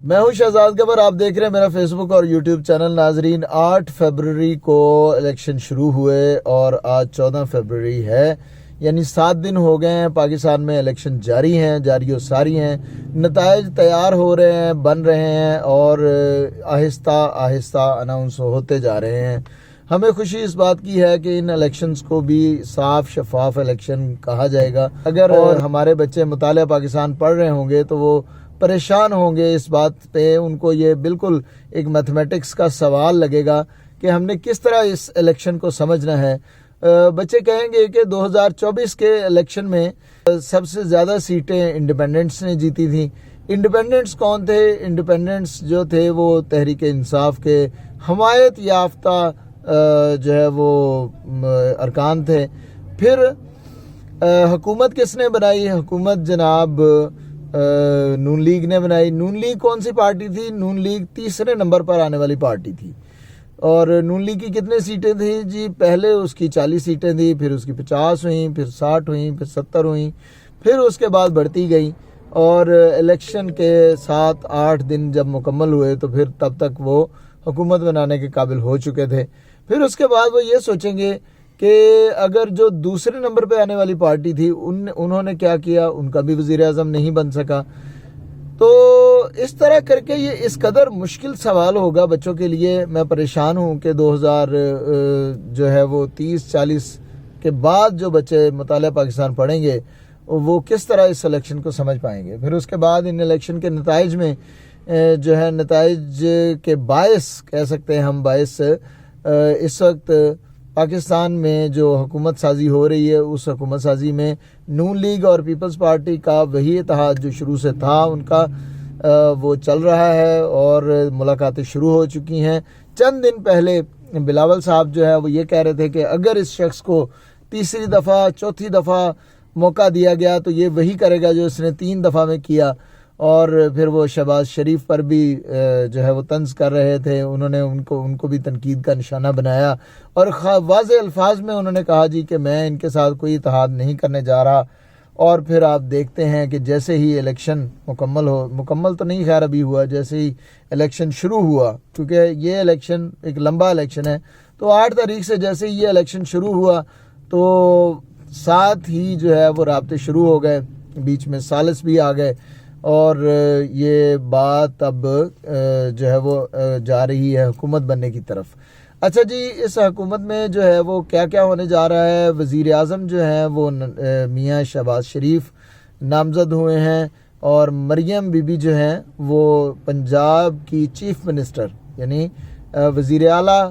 میں ہوں شہزاد گبر، آپ دیکھ رہے ہیں میرا فیس بک اور یوٹیوب چینل۔ ناظرین، 8 فروری کو الیکشن شروع ہوئے اور آج 14 فروری ہے، یعنی 7 دن ہو گئے ہیں پاکستان میں الیکشن جاری ہیں، جاری و ساری ہیں۔ نتائج تیار ہو رہے ہیں، بن رہے ہیں اور آہستہ آہستہ اناؤنس ہوتے جا رہے ہیں۔ ہمیں خوشی اس بات کی ہے کہ ان الیکشنز کو بھی صاف شفاف الیکشن کہا جائے گا۔ اگر ہمارے بچے مطالعہ پاکستان پڑھ رہے ہوں گے تو وہ پریشان ہوں گے اس بات پہ، ان کو یہ بالکل ایک میتھمیٹکس کا سوال لگے گا کہ ہم نے کس طرح اس الیکشن کو سمجھنا ہے۔ بچے کہیں گے کہ 2024 کے الیکشن میں سب سے زیادہ سیٹیں انڈیپینڈنٹس نے جیتی تھیں۔ انڈیپینڈنٹس کون تھے؟ انڈیپینڈنٹس جو تھے وہ تحریک انصاف کے حمایت یافتہ جو ہے وہ ارکان تھے۔ پھر حکومت کس نے بنائی؟ حکومت جناب نون لیگ نے بنائی۔ نون لیگ کون سی پارٹی تھی؟ نون لیگ تیسرے نمبر پر آنے والی پارٹی تھی۔ اور نون لیگ کی کتنے سیٹیں تھیں جی؟ پہلے اس کی 40 سیٹیں تھیں، پھر اس کی 50 ہوئیں، پھر 60 ہوئیں، پھر 70 ہوئیں، پھر اس کے بعد بڑھتی گئیں اور الیکشن کے 7-8 دن جب مکمل ہوئے تو پھر تب تک وہ حکومت بنانے کے قابل ہو چکے تھے۔ پھر اس کے بعد وہ یہ سوچیں گے کہ اگر جو دوسرے نمبر پہ آنے والی پارٹی تھی انہوں نے کیا کیا، ان کا بھی وزیر اعظم نہیں بن سکا۔ تو اس طرح کر کے یہ اس قدر مشکل سوال ہوگا بچوں کے لیے۔ میں پریشان ہوں کہ 2000 جو ہے وہ 30-40 کے بعد جو بچے مطالعہ پاکستان پڑھیں گے وہ کس طرح اس الیکشن کو سمجھ پائیں گے۔ پھر اس کے بعد ان الیکشن کے نتائج میں جو ہے نتائج کے باعث کہہ سکتے ہیں ہم، باعث اس وقت پاکستان میں جو حکومت سازی ہو رہی ہے اس حکومت سازی میں نون لیگ اور پیپلز پارٹی کا وہی اتحاد جو شروع سے تھا ان کا وہ چل رہا ہے اور ملاقاتیں شروع ہو چکی ہیں۔ چند دن پہلے بلاول صاحب جو ہے وہ یہ کہہ رہے تھے کہ اگر اس شخص کو تیسری دفعہ چوتھی دفعہ موقع دیا گیا تو یہ وہی کرے گا جو اس نے 3 دفعہ میں کیا۔ اور پھر وہ شہباز شریف پر بھی جو ہے وہ طنز کر رہے تھے، انہوں نے ان کو بھی تنقید کا نشانہ بنایا اور واضح الفاظ میں انہوں نے کہا جی کہ میں ان کے ساتھ کوئی اتحاد نہیں کرنے جا رہا۔ اور پھر آپ دیکھتے ہیں کہ جیسے ہی الیکشن مکمل تو نہیں خیر ابھی ہوا، جیسے ہی الیکشن شروع ہوا، کیونکہ یہ الیکشن ایک لمبا الیکشن ہے، تو 8 تاریخ سے جیسے ہی یہ الیکشن شروع ہوا تو ساتھ ہی جو ہے وہ رابطے شروع ہو گئے، بیچ میں ثالث بھی آ گئے اور یہ بات اب جو ہے وہ جا رہی ہے حکومت بننے کی طرف۔ اچھا جی، اس حکومت میں جو ہے وہ کیا کیا ہونے جا رہا ہے؟ وزیر اعظم جو ہیں وہ میاں شہباز شریف نامزد ہوئے ہیں اور مریم بی بی جو ہیں وہ پنجاب کی چیف منسٹر یعنی وزیر اعلیٰ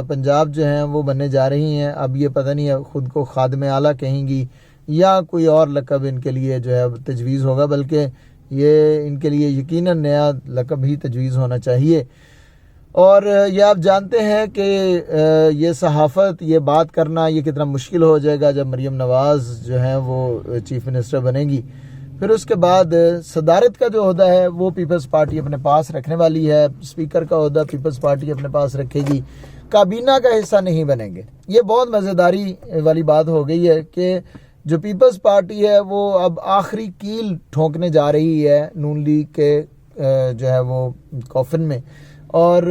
پنجاب جو ہیں وہ بننے جا رہی ہیں۔ اب یہ پتہ نہیں خود کو خادم اعلیٰ کہیں گی یا کوئی اور لقب ان کے لیے جو ہے تجویز ہوگا، بلکہ یہ ان کے لیے یقیناً نیا لقب ہی تجویز ہونا چاہیے۔ اور یہ آپ جانتے ہیں کہ یہ صحافت، یہ بات کرنا یہ کتنا مشکل ہو جائے گا جب مریم نواز جو ہیں وہ چیف منسٹر بنے گی۔ پھر اس کے بعد صدارت کا جو عہدہ ہے وہ پیپلز پارٹی اپنے پاس رکھنے والی ہے، اسپیکر کا عہدہ پیپلز پارٹی اپنے پاس رکھے گی، کابینہ کا حصہ نہیں بنیں گے۔ یہ بہت مزیداری والی بات ہو گئی ہے کہ جو پیپلز پارٹی ہے وہ اب آخری کیل ٹھونکنے جا رہی ہے نون لیگ کے جو ہے وہ کافن میں۔ اور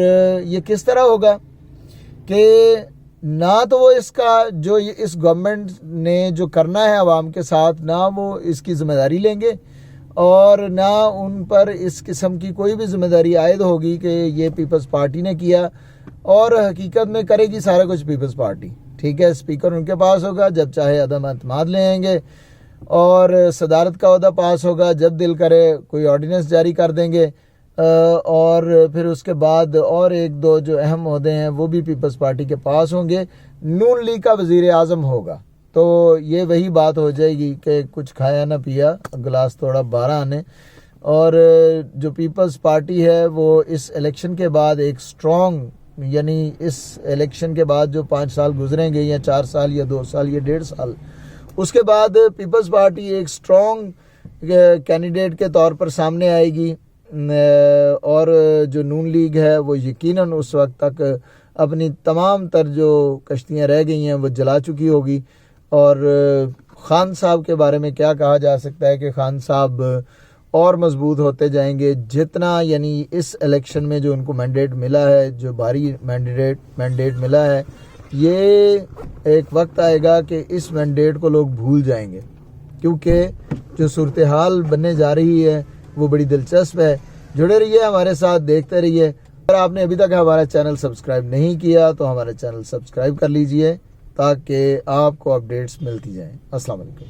یہ کس طرح ہوگا کہ نہ تو وہ اس کا جو اس گورنمنٹ نے جو کرنا ہے عوام کے ساتھ نہ وہ اس کی ذمہ داری لیں گے اور نہ ان پر اس قسم کی کوئی بھی ذمہ داری عائد ہوگی کہ یہ پیپلز پارٹی نے کیا، اور حقیقت میں کرے گی سارا کچھ پیپلز پارٹی۔ ٹھیک ہے، اسپیکر ان کے پاس ہوگا جب چاہے عدم اعتماد لے آئیں گے، اور صدارت کا عہدہ پاس ہوگا جب دل کرے کوئی آرڈیننس جاری کر دیں گے، اور پھر اس کے بعد اور 1-2 جو اہم عہدے ہیں وہ بھی پیپلز پارٹی کے پاس ہوں گے۔ نون لیگ کا وزیر اعظم ہوگا، تو یہ وہی بات ہو جائے گی کہ کچھ کھایا نہ پیا گلاس توڑا 12 آنے۔ اور جو پیپلز پارٹی ہے وہ اس الیکشن کے بعد ایک سٹرونگ، یعنی اس الیکشن کے بعد جو 5 سال گزریں گے یا 4 سال یا 2 سال یا 1.5 سال، اس کے بعد پیپلز پارٹی ایک سٹرونگ کینڈیڈیٹ کے طور پر سامنے آئے گی، اور جو نون لیگ ہے وہ یقیناً اس وقت تک اپنی تمام تر جو کشتیاں رہ گئی ہیں وہ جلا چکی ہوگی۔ اور خان صاحب کے بارے میں کیا کہا جا سکتا ہے کہ خان صاحب اور مضبوط ہوتے جائیں گے. جتنا یعنی اس الیکشن میں جو ان کو مینڈیٹ ملا ہے, جو بھاری مینڈیٹ ملا ہے, یہ ایک وقت آئے گا کہ اس مینڈیٹ کو لوگ بھول جائیں گے, کیونکہ جو صورتحال بننے جا رہی ہے وہ بڑی دلچسپ ہے. جڑے رہیے ہمارے ساتھ, دیکھتے رہیے. اگر آپ نے ابھی تک ہمارا چینل سبسکرائب نہیں کیا تو ہمارا چینل سبسکرائب کر لیجئے تاکہ آپ کو اپڈیٹس ملتی جائیں. السلام علیکم.